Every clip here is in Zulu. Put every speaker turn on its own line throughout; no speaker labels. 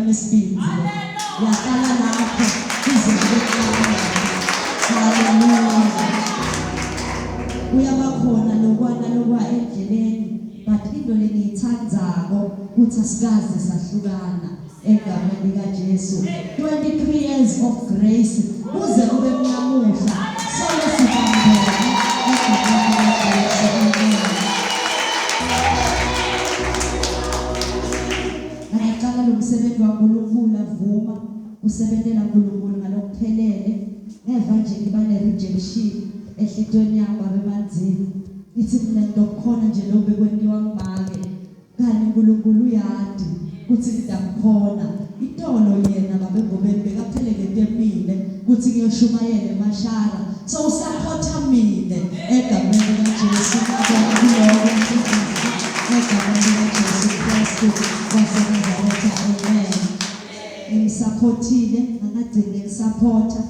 ngesibindi. Yaqala lapho ize hallelujah. Uyabakhona lokwa endleleni, but into leniyithandzako ukuthi asikaze sahlukana egameni likaJesu. 23 years of grace kuze kube namuhla solo sibambene egameni likaJesu. Ngaqala lo msebenzi waNkulunkulu avuma usebenzela uNkulunkulu ngalokuphelele ngeva nje ngiba ne-rejection ehlitweni yami abemanzini ithi mina ndokukhona nje lobekwendiwa ngibake kanti uNkulunkulu uyadi kuthi ngidamkhona itolo yena babengobeni bekaphelele tempile kuthi ngiyoshumayela eMashara so usapporta mina egameni likaJesu egameni likaJesu Kristu waseNazaretha. Amen. Ngimsupportile ngagcina ngisupporta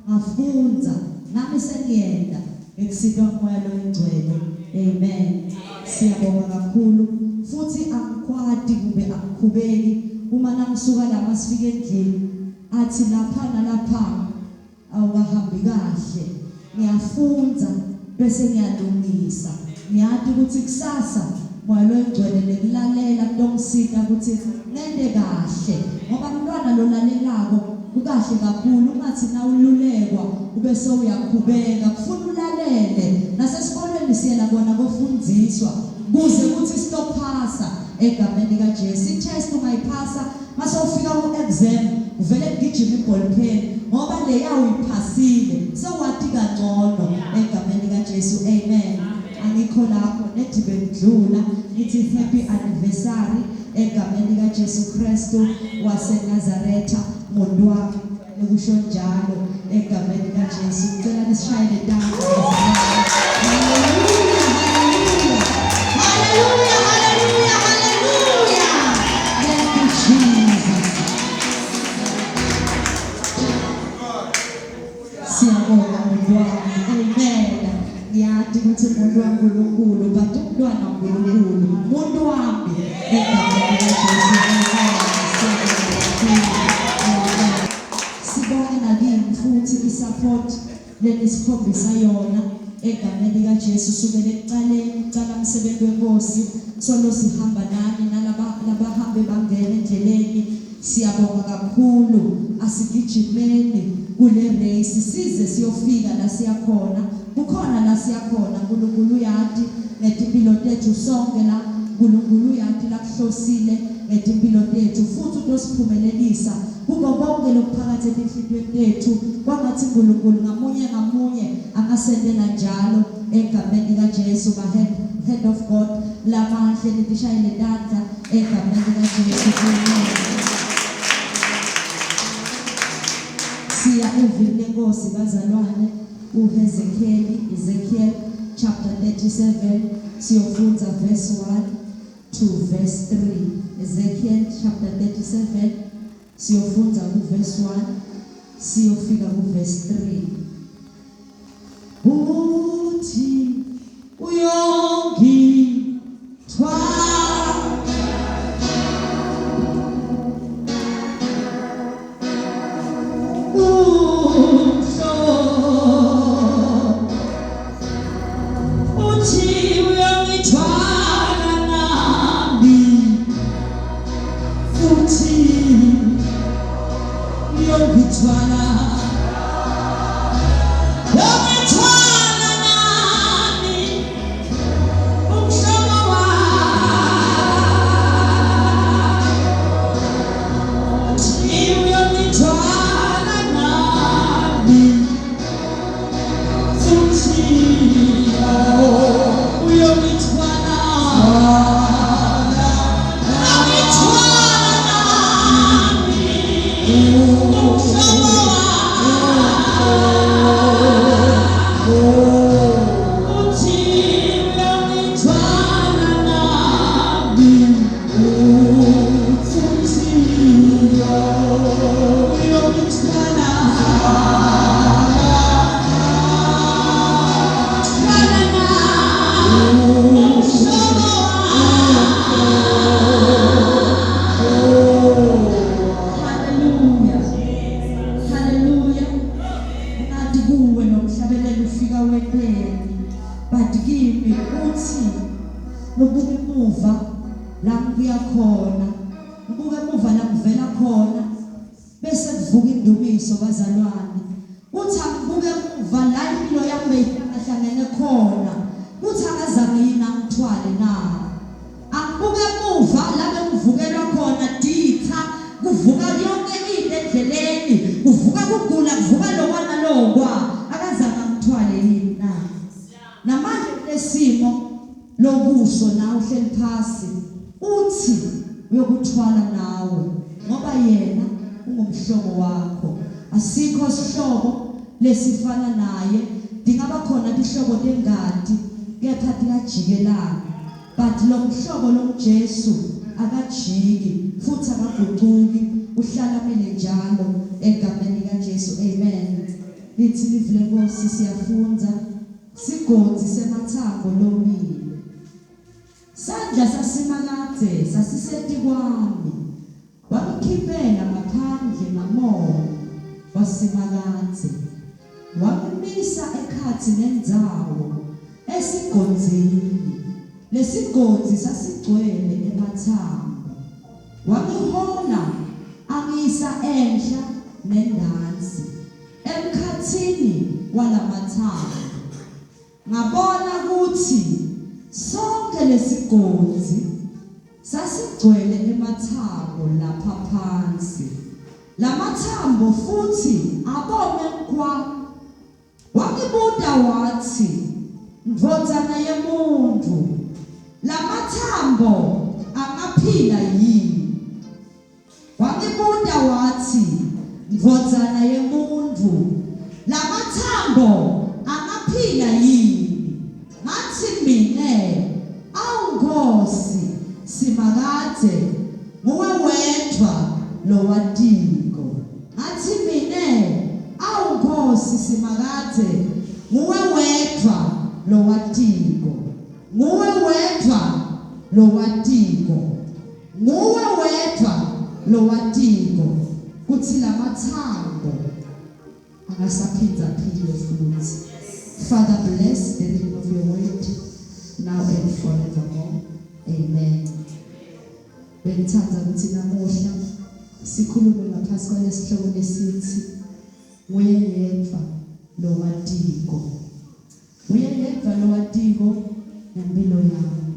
ngafunza nami sengiyenda ekusitwa umoya loyingcwele. Amen. Siyabonga kakhulu futhi angikwadi kube akukhubeki uma namsuka la masifike endlini athi lapha nalapha awukahambi kahle ngiyafunza bese ngiyalungisa ngiyathi ukuthi kusasa moya loyingcwele lekulalela kutongisika ukuthi ngende kahle ngoba umntwana lolalelako kukahle kakhulu ungathi nawululekwa ube sewuyakhubeka kufuna ulalele nasesikolweni siyela kona kofundziswa kuze ukuthi stophasa egameni likaJesu. I-test ungayiphasa mase ufika ku-exam uvele kugijima iballpen ngoba leya uyiphasile sewati kangcono egameni likaJesu. Amen. Angikho lapho nedibe ngidlula nithi happy anniversary egameni likaJesu Kristu waseNazaretha muntu wami nekusho njalo egameni likaJesu. Ngicela nisishayele dansi. Hallelujah, hallelujah, hallelujah, hallelujah. Thank you, Jesus. Siyabonga muntu wami. Amen. Ngiyati ukuthi umuntu waNkulunkulu but umntwana waNkulunkulu umuntu wami egameni likaJesu. Sibonga nakini futhi isupport lenikhombisa yona egameni likaJesu sukela ekuqaleni ucala umsebenzi wenkosi solo sihamba nani nalabahambe bangena endleleni. Siyabonga kakhulu asigijimeni kule race size siyofika la siyakhona kukhona la siyakhona. uNkulunkulu uyati ngetimpilo tethu sonke la uNkulunkulu uyati la kuhlosile ngetimpilo tethu futhi utosiphumelelisa kubo bonke lokuphakathi ezinhlizweni tethu kwangathi uNkulunkulu ngamunye akasendela njalo egameni likaJesu. Head of God lamahle nitishayele danza egameni likaJesu. Siya evini lenkosi bazalwane Ezekiel chapter 37 siyofunda verse 1 to verse 3. Ezekiel chapter 37 siyofunda verse 1 siyofika verse 3. Uthi uyongithwala indumiso bazalwane. Uthi angibuke emuva la impilo yami beyihlangene khona. Uthi akazange yini angithwale na. Angibuke emuva la bengivukelwa khona ditha kuvuka yonke into endleleni. Kuvuka kugula kuvuka lokwana lokwa. Akazange angithwale yini na. Namanje lesimo lobuso nawe uhleli phasi uthi uyokuthwala nawe ngoba yena ungumhlobo wakho. Asikho isihlobo lesifana naye. Dingaba khona ihlobo lengadi kepha likajikelana. But lo mhlobo loMjesu akajiki futhi akaguquki. Uhlala mele njalo egameni likaJesu. Amen. Lithi livule Nkosi siyafunza sigodzi semathambo lomile. Sandla sasimakade sasiseti kwami. Wangikhiphela ngaphandle ngamoya wasimakade. Wangimisa ekhathi nendzawo esigodzini. Lesigodzi sasigcwele emathambo. Wangihola angisa enhla nendansi emkhathini walamathambo. Ngabona ukuthi sonke lesigodzi sasigcwele emathambo lapha phansi. Lamathambo futhi abone kwa. Wangibuda wathi, ndvodzana yemuntu, lamathambo angaphila yini? Wangibuda wathi, ndvodzana yemuntu, lamathambo angaphila yini? Ngathi mine, awu Nkosi simakade nguwe wedwa lowatiko. Ngathi mine, awu Nkosi simakade nguwe wedwa lowatiko. Nguwe wedwa lowatiko. Nguwe wedwa lowatiko. Kuthi lamathambo angasaphinda phile futhi. Father, bless the reading of your word now and forevermore. Amen. Bengithanda ukuthi namuhla sikhulume ngaphasi kwalesihloko lesithi nguye yedwa lowatiko. Nguye yedwa lowatiko nempilo yami.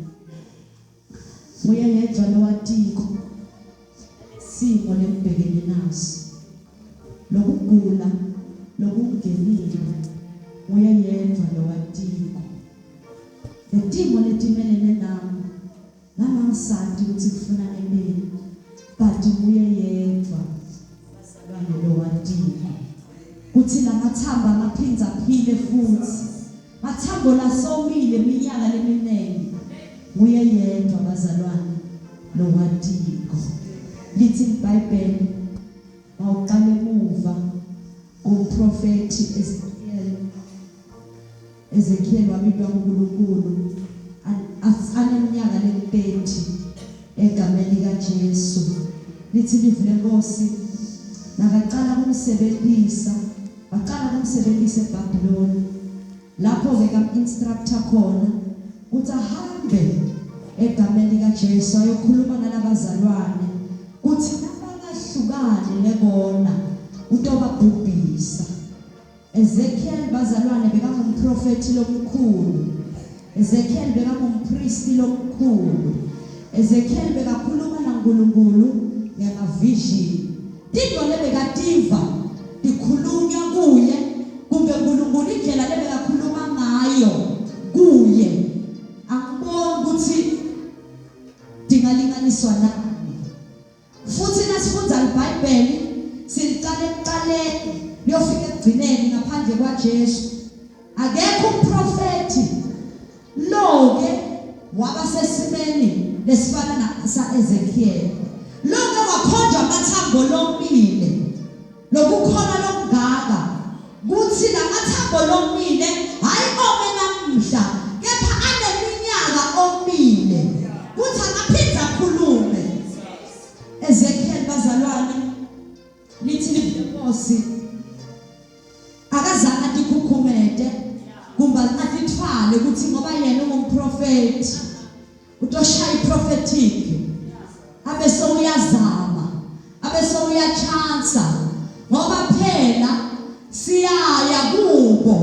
Nguye yedwa lowatiko simo lembhekene naso. Lokugula lokungenile nguye yedwa lowatiko. Letimo letimelene nami nangasathi ukuthi kufuna empini but nguye yedwa bazalwane lowatiko. Kuthi lamathambo angaphinda phile futhi. Mathambo lasomile iminyaka leminingi. Nguye yedwa bazalwane lowatiko. Lithi iBhayibheli mawuqala emuva kumprofeti Ezekiel wabizwa uNkulunkulu aneminyaka le-30 egameni likaJesu. Lithi livule Nkosi nakaqala kumsebenzisa eBhabhiloni. Lapho-ke kam-instructor khona ukuthi ahambe egameni likaJesu ayokhuluma nalabazalwane kuthi nabangahlukani nebona utobabhubhisa. Ezekiel bazalwane bekangumprofeti lomkhulu. Ezekiel bekangumpristi lomkhulu. Ezekiel bekakhuluma naNkulunkulu ngamavision. Into lebekativa dikhulunywa kuye kumbe uNkulunkulu indlela lebekakhuluma ngayo kuye. Angiboni ukuthi dingalinganiswa nani. Futhi nasifunda iBhayibheli silicala ekuqaleni liyofika ekugcineni ngaphandle kwaJesu. Akekho umprofeti lo-ke waba sesimeni lesifana sa-Ezekiel. Lo-ke wakhonjwa amathambo lomile. Lokukhona lokungaka kuthi lamathambo lomile hayi ome namuhla kepha aneminyaka omile. Kuthi angaphinda akhulume. Ezekiel bazalwane lithi livule Nkosi akazange adikhukhumete kumbe atithwale ukuthi ngoba yena ungumprofeti utoshaya prophetic abe so uyazama abe so uyachansa ngoba phela siyaya kubo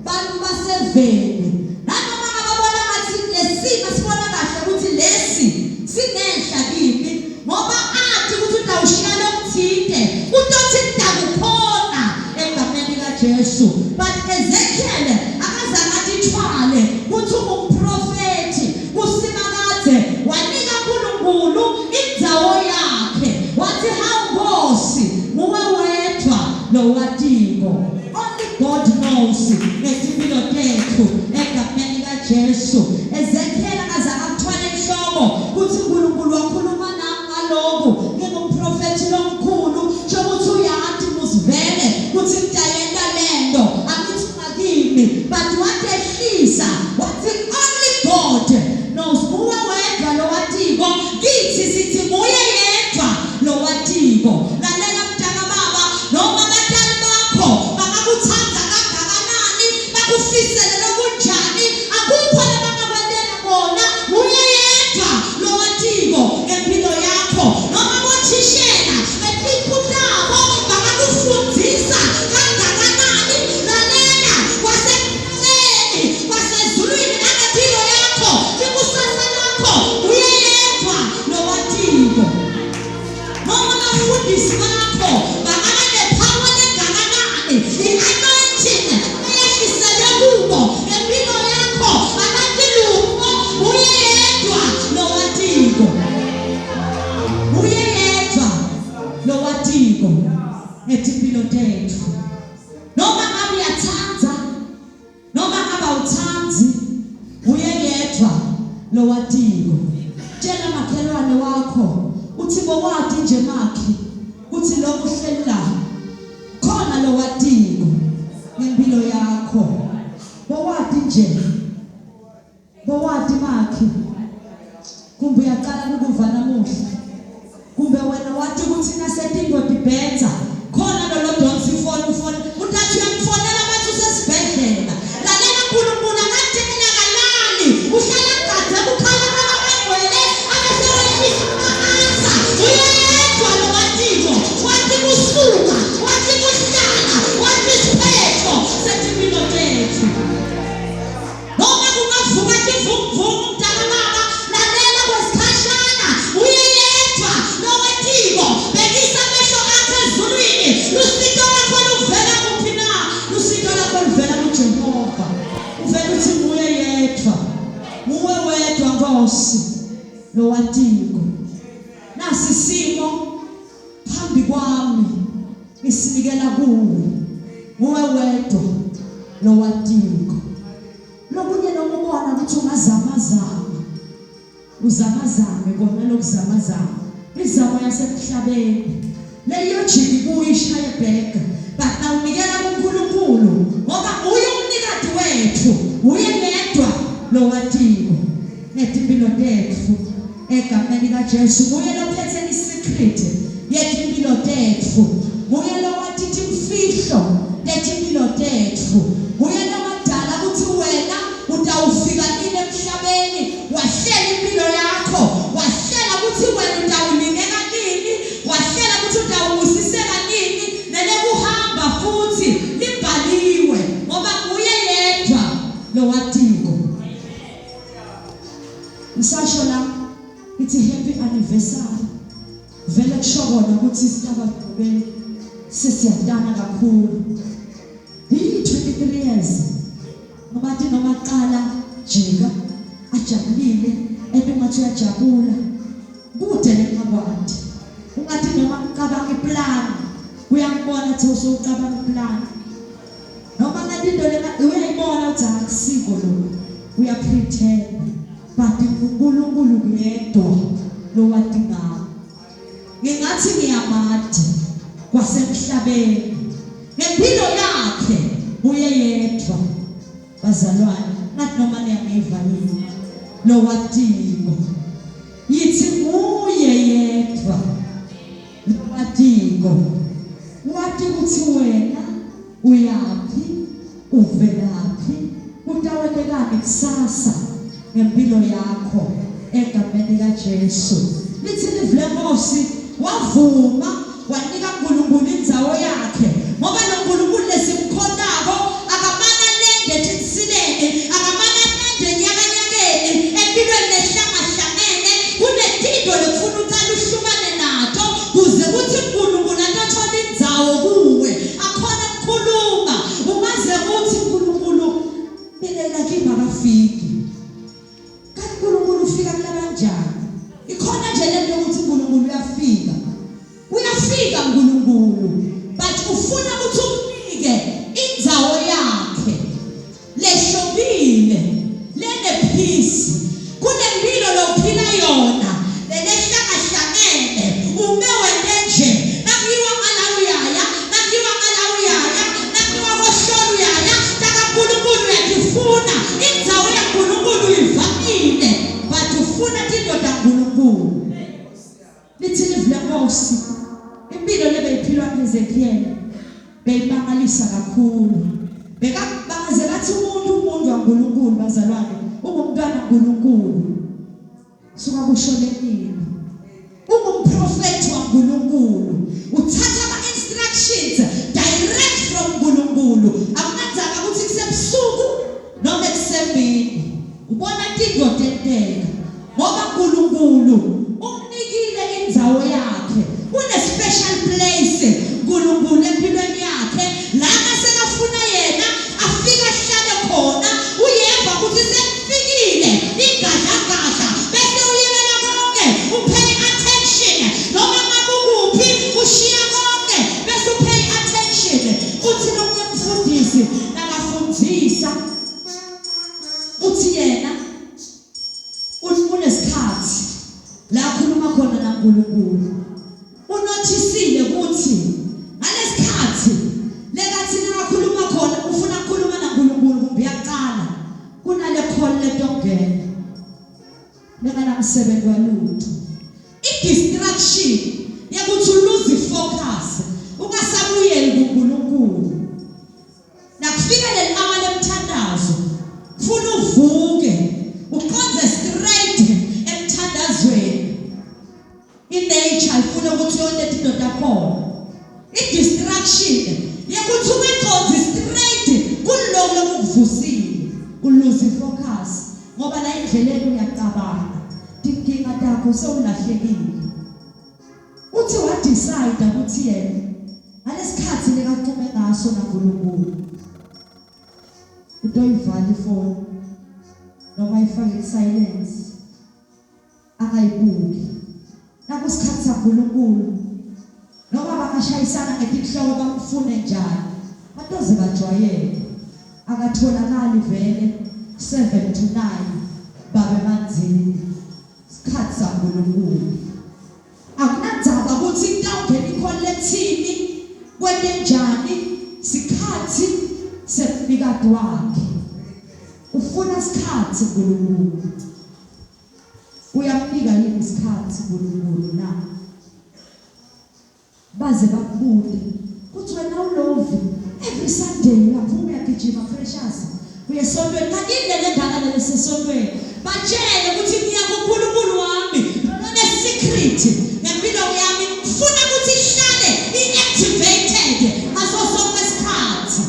bantu baseveni nanoma ngababona ngathi lesimo sibona kahle ukuthi lesi sinehla kimi ngoba athi ukuthi utawushiya lokuthinde utothi ndakukhona egameni kaJesu. But Ezekiel akazange athwale ukuthi umprofeti usimakade wanika uNkulunkulu indzawo yakhe wathi hawunkosi muwe wedwa lo watiko. Only God knows ngetimpilo tethu egameni kaJesu. Ezekiel akazange athwale enhloko ukuthi uNkulunkulu wakhuluma nami ngalokhu ngingumprofeti lomkhulu sokuthi uyathi musivele ukuthi ngidayenda lento akithi ngakimi. But watehlisa wathi only God knows muwe wedwa lo watiko kithi sithi muye yedwa lo watiko. Lalela mntaka baba noma batali bakho bangakuthanda kangakanani bakufisele lokunjani akukho labangakwendela bona muye yedwa lo watiko empilo yakho. Noma bothishela bephikutabo bangakufundisa kangakanani lalela kwasemhlabeni kwasezulwini nangempilo yakho ikusasa lakho muye yedwa lo watiko. Noma abafundisi bakho bangaba nepower leganganani i-anointing eyehlisele kubo empilo yakho abatilungo muye yedwa lo watiko. Muye yedwa lo watiko etimpilo tethu. Noma ngabe uyathanda noma ngabe awuthanzi muye yedwa lo watiko. Tshela makhelwane wakho uthi bowadi nje makhi uthi lo uhleli la khona lo watiko ngempilo yakho. Bowadi nje bowadi makhi kumbe uyaqala ukuva namuhla kumbe wena wathi ukuthi nasetingoti benza khona lo donsi phone utathi uyamfonela bathi usesibhedlela. Lalela uNkulunkulu akadela kalali uhlala gadze ukhala abagwele abasewehlisa amaansa uye yedwa lo watiko. Wathi kusuka wathi kuhlala wathi siphetho setimpilo tethu. Noma kungavuka tivunguvungu mntaka baba lalela kwesikhashana uye yedwa lo watiko. Bekisa amehlo akho ezulwini lusito lakho luvela kuphi na? Lusito lakho luvela kuJehova. Uvela uthi muye yedwa muwe wedwa Nkosi lo watiko. Nasi isimo phambi kwami ngisinikela kuwe muwe wedwa lo watiko. Lokunye noma ubona ukuthi ungazamazama uzamazame kona lokuzamazama izamo yasemhlabeni leyo jiki kuyishaya ebheka. But nawunikela kuNkulunkulu ngoba uye umnikati wethu uye yedwa lo watiko ngetimpilo tethu egameni kaJesu. Muye lophethe isecret yetimpilo tethu. Muye lo wathi imfihlo yetimpilo tethu. Muye lo wadala ukuthi wena utawufika nini emhlabeni wahlela impilo yakho wahlela ukuthi wena utawulineka nini wahlela ukuthi utawubusiseka nini nele kuhamba futhi libhaliwe ngoba kuye yedwa lo watiko. Ngisasho la ithi happy anniversary vele kushokona ukuthi sitabagqibeni sesiyadana kakhulu. 23 years ngobathi noma qala jika ajabulile engathi uyajabula kude leqabandi ungathi noma ucabanga iplan uyangibona ukuthi usucabanga iplan noma ngathi into lena uyayibona ukuthi akusiko lo uyapretend. But uNkulunkulu yedwa lo wadingayo. Ngingathi ngiyamadi kwasemhlabeni ngempilo yakhe uye yedwa. Bazalwane ngathi noma niyangiva yini lo watiko yithi uye yedwa lo watiko. Wathi ukuthi wena uyaphi uvelaphi utawelekani kusasa ngempilo yakho egameni kaJesu. Lithi livule Nkosi wavuma wanika uNkulunkulu indzawo yakhe impilo lebeyiphilwa nguEzekiel beyimangalisa kakhulu. Bekabaze bathi umuntu kaNkulunkulu bazalwane, ungumntwana kaNkulunkulu. Suka kusho lempilo. Ungumprofeti kaNkulunkulu. Uthatha ama-instructions direct from uNkulunkulu. Akunanzanga ukuthi kusebusuku noma kusemini. Ubona indoda entela ngoba uNkulunkulu umnikile indzawo yakhe. Une special place uNkulunkulu empilweni yakhe. La asekafuna yena afika ahlale khona. Uyeva ukuthi sekufikile igadla bese uyekela konke upay attention. Noma ngakuphi ushiya konke bese upay attention. Uthi nomfundisi nakafundzisa uthi yena unesikhathi la khuluma khona naNkulunkulu. Unothisile ukuthi ngalesikhathi lekathi nakakhuluma khona ufuna ukukhuluma naNkulunkulu kumbe uyaqala kunale call letongena lenganamsebenzi walutho. I-distraction yakuthi uluze focus ungasabuyeli kuNkulunkulu. Nakufika leli hour lemthandazo ufuna uvuke uqonze straight emthandazweni. I-nature ifuna ukuthi yonke indoda khona. I-distraction yakuthi uqonze straight kuloko lokuvusile uluze focus ngoba la endleleni uyacabanga inkinga takho sewulahlekile. Uthi wadecide ukuthi yena ngalesikhathi lekaqume ngaso naNkulunkulu utoyivala ifoni noma ifake silence akayibuki. Nakusikhathi saNkulunkulu noma bangashayisana ngetihloko bamfune njani badoze bajwayele akatholakali vele 7 to 9 babe manzini. Isikhathi saNkulunkulu akunandzaba ukuthi intawungena ikhonelethini kwente njani. Sikhathi sefika wakhe ufuna isikhathi uNkulunkulu. Uyamnika yini isikhathi uNkulunkulu na? Baze bakubuke kuthi wena ulovi every Sunday lapho uyagijima precious uyesontweni kanti indlela engaka lesesontweni batshele ukuthi ngiya kuNkulunkulu wami none secret ngempilo yami ufuna ukuthi ihlale i-activated ngaso sonke isikhathi.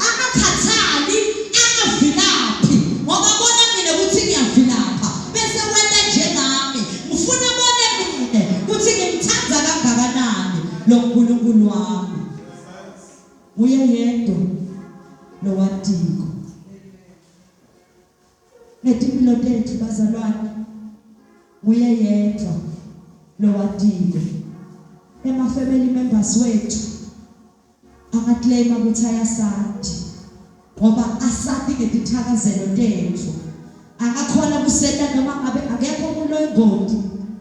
Angakhathali angavilaphi ngoba bona mina ukuthi ngiyavilapha bese wena njengami ufuna bona mina ukuthi ngimthanda kangakanani lo Nkulunkulu wami. Uye yedwa lo wadiko netimpilo tethu bazalwane. Uye yedwa lo wadiko. Ema-family members wethu angaclaima ukuthi ayasadi ngoba asadi ngetithakazelo tethu. Akakhona kuseta noma ngabe akekho umuntu oyingoti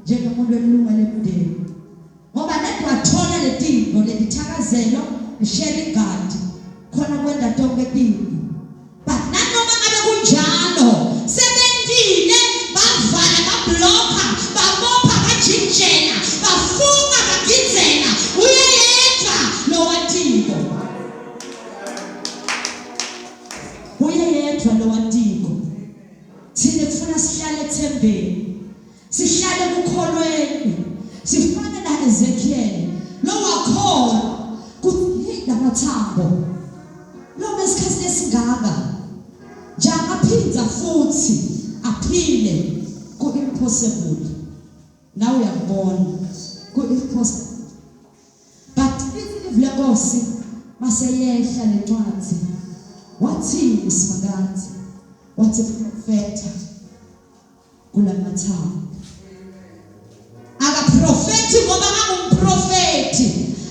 njengomuntu welunga lemndeni ngoba nathi wathola letinto letithakazelo sharing God khona kwenda tonke tinto. But nanoma ngabe kunjalo sebendile bavala babloka babopha bajinjena bafunga bagizena. Uye yedwa lo wadiko. Uye yedwa lo wadiko. Thina kufuna sihlale ethembeni sihlale kukholweni sifane naEzekiel lo wakholwa kuthi lamathambo lo mesikhathi esingaka njengaphinza futhi aphile ku-impossible. Nawe uyakubona ku-impossible. But ilizwi lenkosi maseyehla lencwadi wathini Simakazi? Wathi profeta kulamathambo. Akaprofeti ngoba angumprofeti.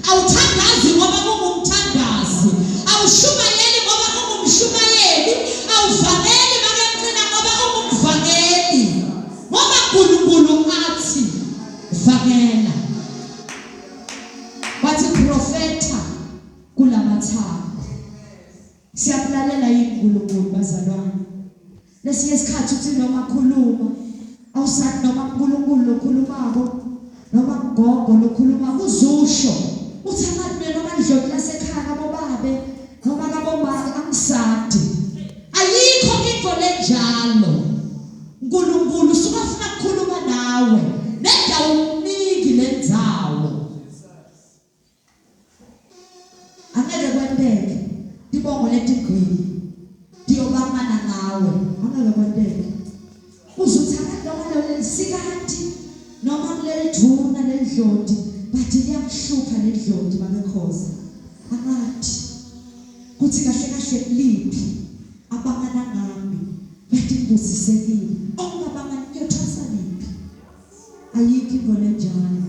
Awuthandazi ngoba ungumthandazi. Awushumayeli ngoba ungumshumayeli. Awuvangeli bakemqina ngoba ungumvangeli. Ngoba uNkulunkulu athi vangela. Wathi profeta kulamathambo. Siyakulalela yini uNkulunkulu bazalwane? Lesinye isikhathi uthi noma khuluma awusathi noma uNkulunkulu lokhulumako noma ugogo lokhuluma uzusho Konteke tibongo letigcwele diyobangana ngawe angeke Konteke uzuthi akadlala lesikhathi noma kulejuna ledlodi bathi liyamhlupha ledlodi babekhoza akathi kuthi kahle kahle liphi abangana ngami bathi kusisekile ongabangani kuyothasa liphi ayikho ingole njalo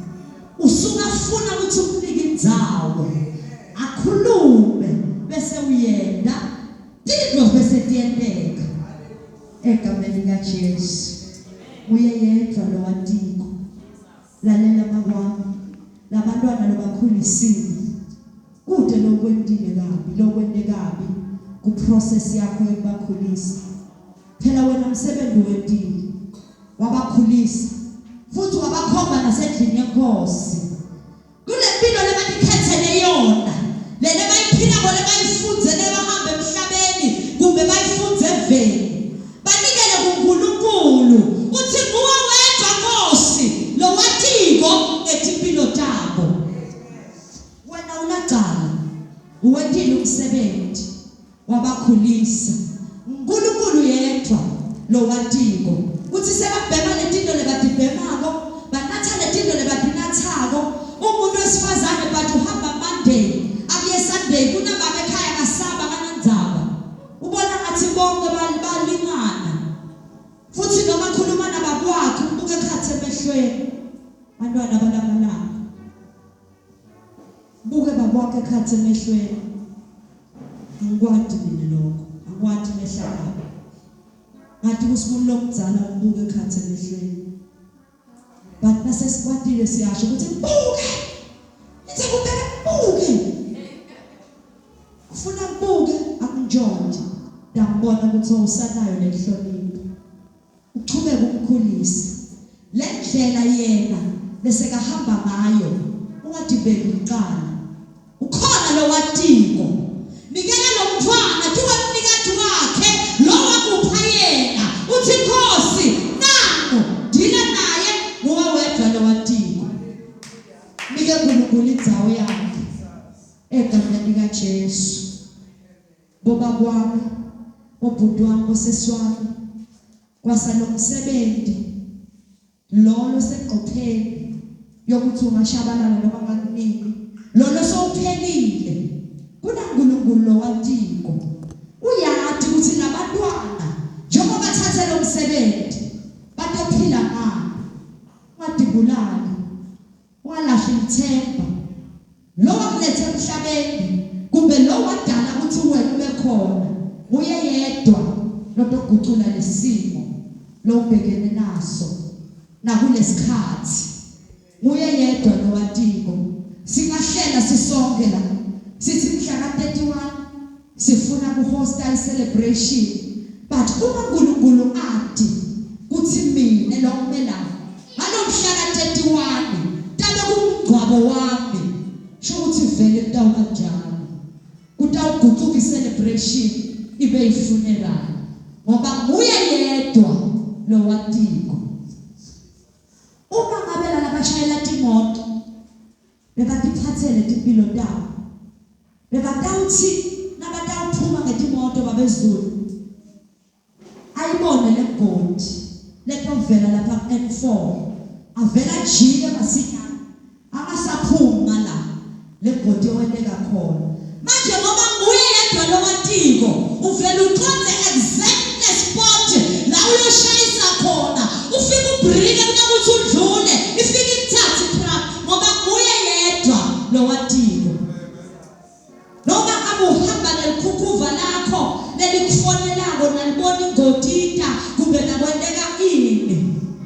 usungafuna ukuthi ukunike indzawo akhulume bese uyenda tidlo bese tiyenteka egameni likaJesu uyeyedwa lo watiko lalela makwami labantwana lobakhulisile kude lokwentile kabi lokwente kabi ku process yakho yokubakhulisa phela wena umsebenzi wentile wabakhulisa futhi wabakhomba nasendlini yenkosi kule mpilo lebatikhethele yona lele bayiphila ngole bayifundzele bahamba emhlabeni kumbe bayifunze eveni banikele kuNkulunkulu uthi nguwe wedwa Nkosi lo watiko etimpilo tabo wena unaqala uwentile umsebenzi wabakhulisa uNkulunkulu yedwa lo watiko uthi sebabhema letinto lebadibhemako banatha letinto lebadinathako umuntu wesifazane bathi uhamba Monday abuye Sunday kunababa ekhaya kasaba kanandzaba ubona ngathi bonke balingana futhi noma khuluma nabakwakhe ubuke ekhathi emehlweni bantwana balamalanga buke bakwakhe ekhathi emehlweni angikwadi mina lokho angikwadi mehlala ngathi kusibulu lokudzala ubuke ekhathi emehlweni but nasesikwatile siyasho ukuthi buke nithi kuphela buke ufuna buke akunjonje ngiyabona ukuthi usanayo lenhlonipho uchubeka ukukhulisa le ndlela yena bese kahamba ngayo ungadibeki uqala ukhona lo watiko nikela lo mntwana thiwe umnikati wakhe lo wakupha yena uthi Nkosi nangu dila naye ngoba wedwa lo watiko nike uNkulunkulu indzawo yakhe egameni likaJesu boba kwami obhuti wami oseswami kwasalo msebenzi lolo seqopheni yokuthi ungashabalala noma ngakunini lolo sowuphelile kunaNkulunkulu lo watiko uyathi ukuthi labantwana njengoba bathathe lo msebenzi batophila ngani ungadibulali ungalahli ithemba lo wakulethe emhlabeni kumbe lo wadala ukuthi wena ube khona uye yedwa lokugucula lesimo lobhekene naso nakulesikhathi uye yedwa lo watiko singahlela sisonke la sithi mhla ka31 sifuna kuhosta icelebration but uma uNkulunkulu athi kuthi mina lo kumela ngalomhla ka31 tabe kumgcwabo wami sho ukuthi vele kutawukanjani kutawuguquka icelebration ibe ifuneral ngoba nguye yedwa lo watiko uma ngabe labashayela timoto bekatiphathele timpilo tabo bekatawuthi nabatawuphuma ngetimoto babezulu ayibone legodi letovela lapha N4 avela jike masinyana akasaphuma la legodi owendeka khona manje ngoba nguye yedwa lo watiko uvela uqonde exact spot la uyoshayisa khona ufika ubrike kunokuthi udlule ifika ithatha truck ngoba nguye yedwa lo watiko noma abuhamba nelikhukhuva lakho lelikufonelako nalibona ingotita kumbe nakwenteka ini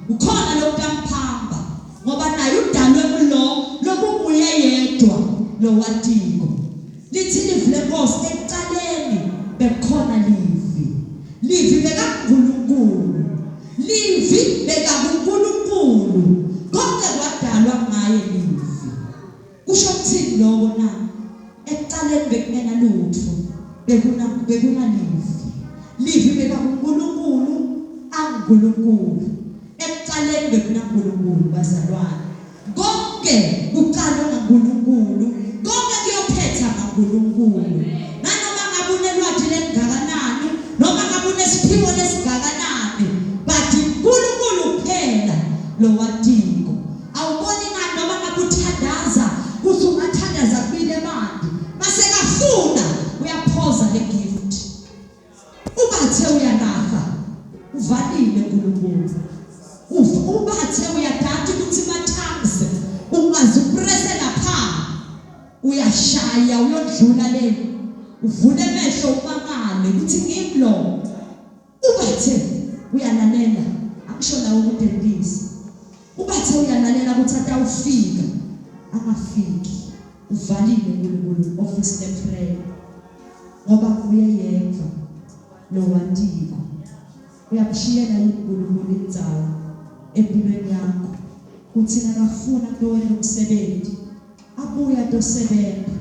ukhona lokutamphamba ngoba naye udalwe kulo lokunguye yedwa lo watiko lithi livi lenkosi ekuqaleni bekhona livi bekaNkulunkulu livi bekaNkulunkulu konke kwadalwa ngaye livi kusho ukuthini lokho na ekuqaleni bekungena lutho bekuna livi bekaNkulunkulu aNkulunkulu ekuqaleni bekunaNkulunkulu bazalwane konke kuqalwa ngaNkulunkulu konke kuyophetha ngaNkulunkulu uyashaya uyodlula le uvule amehlo umangale uthi ngimlo ubathe uyalalela akusho nawo ukudendisa ubathe uyalalela ukuthi atawufika angafiki uvalile uNkulunkulu office le prayer ngoba uyeyeva lo wandiko uyabshiyela uNkulunkulu indzawo empilweni yakho uthi nakafuna kuwena umsebenzi abuya tosebenza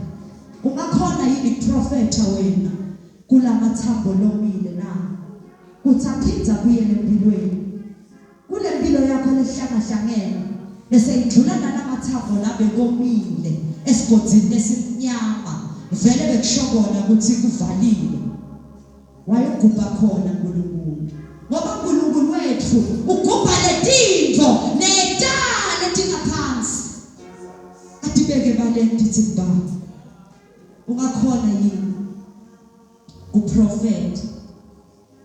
ungakhona yini prophet wena kulamathambo lomile na kuthi aphinza kuye empilweni kule mpilo yakho lehlangahlangene bese idlula nalamathambo labe komile esigodzini lesimnyama vele bekushobona ukuthi kuvalile wayegubha khona uNkulunkulu ngoba uNkulunkulu wethu ugubha letintfo netale tingaphansi atibeke baleni dithi baba ungakhona yini uprofeti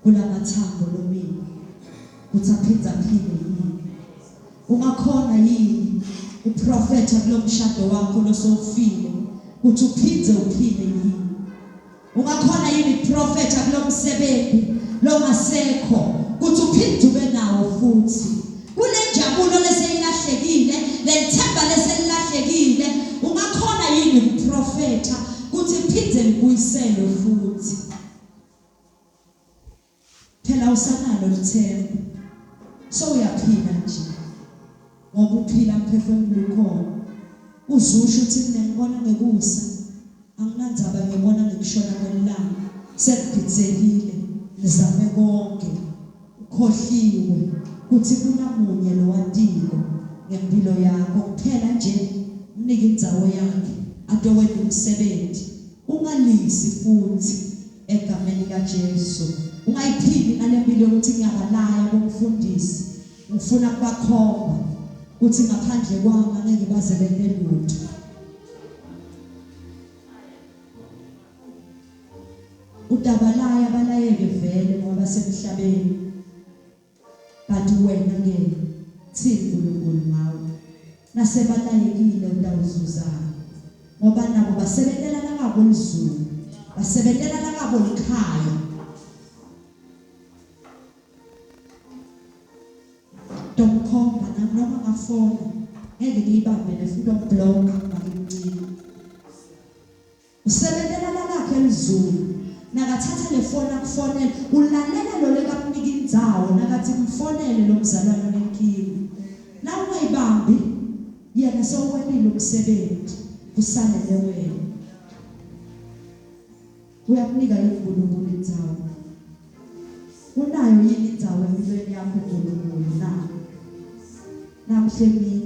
kulamathambo lomile uthi aphinza phile yini ungakhona yini uprofeti kulomshado wakho losofile uthi uphinze uphile yini ungakhona yini prophet kulomsebenzi longasekho ukuthi uphinde ube nawo futhi kule njabulo leseyilahlekile lethemba leselilahlekile ungakhona yini uprofeta ukuthi phinde libuyisele futhi phela usanalo lethemba so uyaphila nje ngoba uphila umphefumulo khona uzusho ukuthi ngibona ngekusa anginandzaba ngibona ngikushona kwelanga sekubhitsekile nizame konke ukhohliwe kuthi kunamunye lo wandiko ngempilo yakho kuphela nje mnike indzawo yakhe atokwenza umsebenzi ungalisi futhi egameni kaJesu ungayiphili nalempilo ukuthi ngiyabalaya kumfundisi ngifuna kubakhomba ukuthi ngaphandle kwami angeke bazelele lutho udabalaya balayeke vele ngoba semhlabeni kanti wena ngeke thini uNkulunkulu ngawe nasebalayekile utawuzuzana ngoba nabo basebenela ngabo lizulu basebenela ngabo likhaya domkhomba noma ngafona ngeke ngiyibambe nefundo blog ngimncane usebenela lakhe lizulu nakathatha lefoni akufonela ulalela lo lekakunika indzawo nakathi mfonele lo mzalwane lenkingi na ungayibambi yena sowwenile umsebenzi usalele wena uyakunika uNkulunkulu indzawo unayo yini indzawo empilweni yakho uNkulunkulu na namhlanje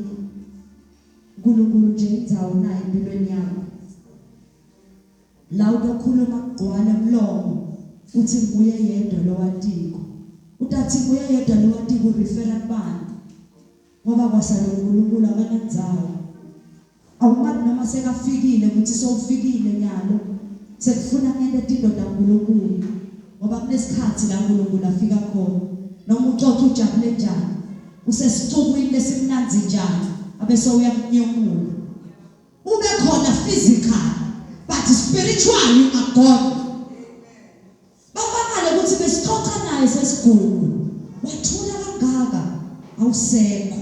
uNkulunkulu nje indzawo nayo empilweni yakho la utokhuluma kugcwala umlomo uthi nguye yedwa lo wandiko utathi nguye yedwa lo wandiko referral bani ngoba kwasala uNkulunkulu akanandzawo awumathi noma sekafikile ukuthi sowufikile nyalo sekufuna ngente tinto kaNkulunkulu ngoba kunesikhathi la uNkulunkulu afika khona noma ucoca ujabule njani usesicubwini lesimnanzi njani abese uyakunyomula ube khona physical but spiritually ungagona babangale ukuthi besixoxa naye sesigugu wathula kangaka awusekho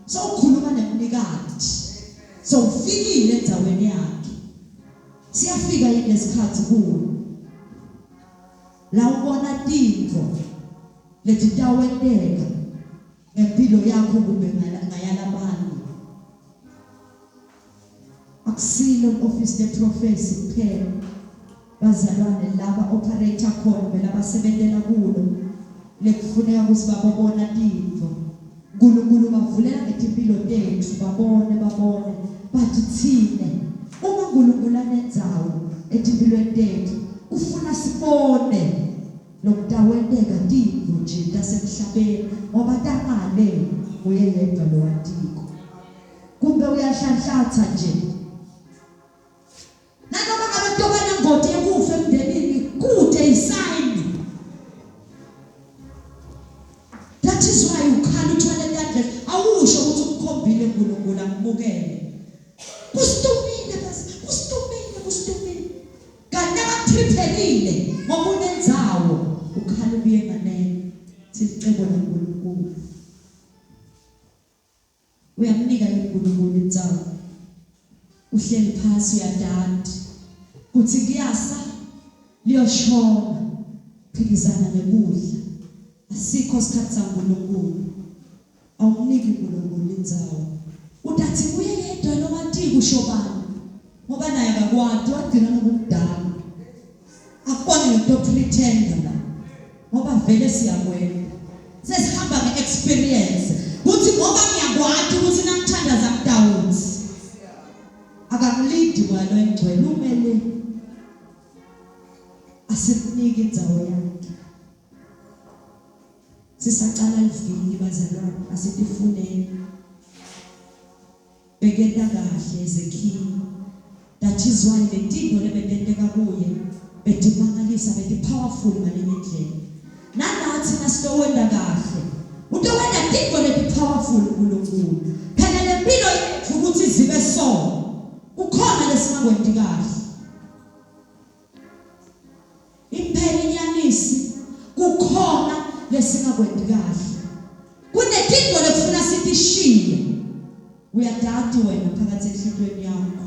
sowukhuluma nemnikati sowufikile endzaweni yakhe siyafika lesikhathi kuwo la ubona tintfo letitawenteka ngempilo yakho kumbe ngayalabantu akusilo office le prophecy kuphela bazalwane laba operator khona vela basebenzela kulo lekufuneka ukuthi babona tintfo uNkulunkulu bavulela ngetimpilo tethu babone bathi thine uma uNkulunkulu anenzawo etimpilweni tethu ufuna sibone lokutawenteka tintfo nje tasemhlabeni ngoba tangale uye yedwa lo wandiko kumbe uyahlanhlatha nje nanoma ngabe tokana ngoti ekufa emndenini kude isayini that is why ukhala uthwele tandle awusho ukuthi ukukhombile uNkulunkulu akubukele kustumile basi kustumile uyamnika uNkulunkulu indzawo uhleli phansi uyadanda uthi kuyasa liyoshona phikizana nekudla asikho isikhathi saNkulunkulu awumniki uNkulunkulu indzawo utathi kuye yedwa nomatiki ushobani ngoba naye akakwadi wadina nokudala akubone ngento pretend la ngoba vele siyakwenza sesihamba ngeexperience uthi ngoba ngiyakwadi ukuthi namthandaza mDawudi akamlidi walo engcwele umele asinike indzawo yakhe sisaqala livini bazalwane asitifuneni bekenda kahle ezekhini that is why the tinto lebetenteka kuye betimangalisa betipowerful ngalendlela nanathi nasitowenda kahle utowenda tinto letipowerful kuNkulunkulu phela lempilo yethu ukuthi zibe so kukhona lesingakwendi kahle impela inyanisi kukhona lesingakwendi kahle kunetinto lekufuna sitishiye uyadadi wena phakathi enhlizweni yakho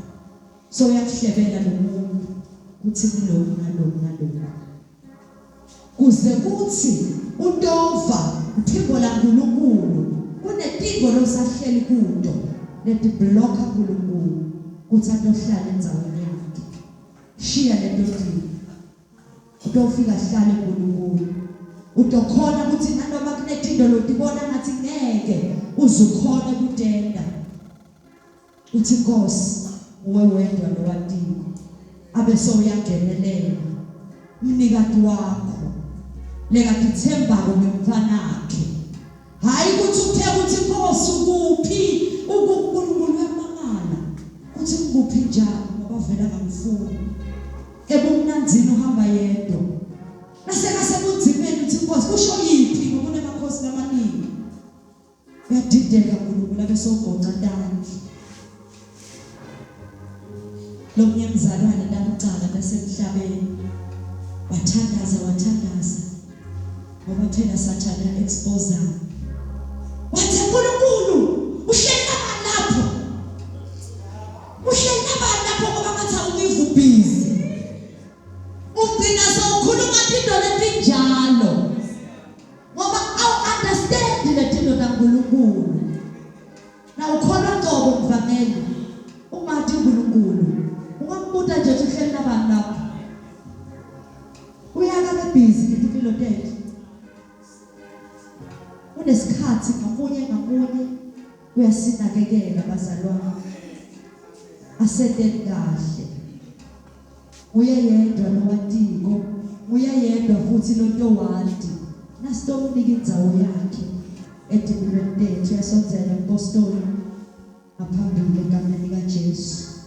so uyakuhlebela lo muntu kuthi kuloko naloko kuze kuthi uTova uphimbo laNkulunkulu kunetinto losahleli kudo letiblocka uNkulunkulu kuthi atohlala endzaweni yakhe shiya lento utofika hlale kuNkulunkulu utokhona ukuthi nanoma kunetinto lotibona ngathi ngeke uzukhona kutenda uthi Nkosi uwe wedwa nowatini abe so uyangenelela umnikati wakho lekatithembako ngemfanakhe hayi ukuthi upheke ukuthi Nkosi ukuphi uNkulunkulu wemangala uthi ngikuphi njani ngoba vela ngamfuni ebumnanzini uhamba yedwa nasekasebunzimeni uthi Nkosi kusho yiphi ngoba unemakhosi lamaningi uyadideka uNkulunkulu abe sogoqa ntanzi lomunye mzalwane lakucala lasemhlabeni wathandaza ngoba phela sathana expose wathi uNkulunkulu uhleli lapho ngoba ngathi awuyivu busy ugcina sewukhuluma into letinjalo ngoba awu understand letinto kaNkulunkulu na ukholwa qobo mvamelo umathi uNkulunkulu ungambuta nje uhleli nabantu lapho uyaka bebusy ngempilo tethu unesikhathi ngamunye uyasinakekela bazalwane asethe kahle uye yedwa nowatiko uye yedwa futhi lotowadi nasitomnika indzawo yakhe edibilweni tethu yasonzela impostoli ngaphambili egameni kaJesu.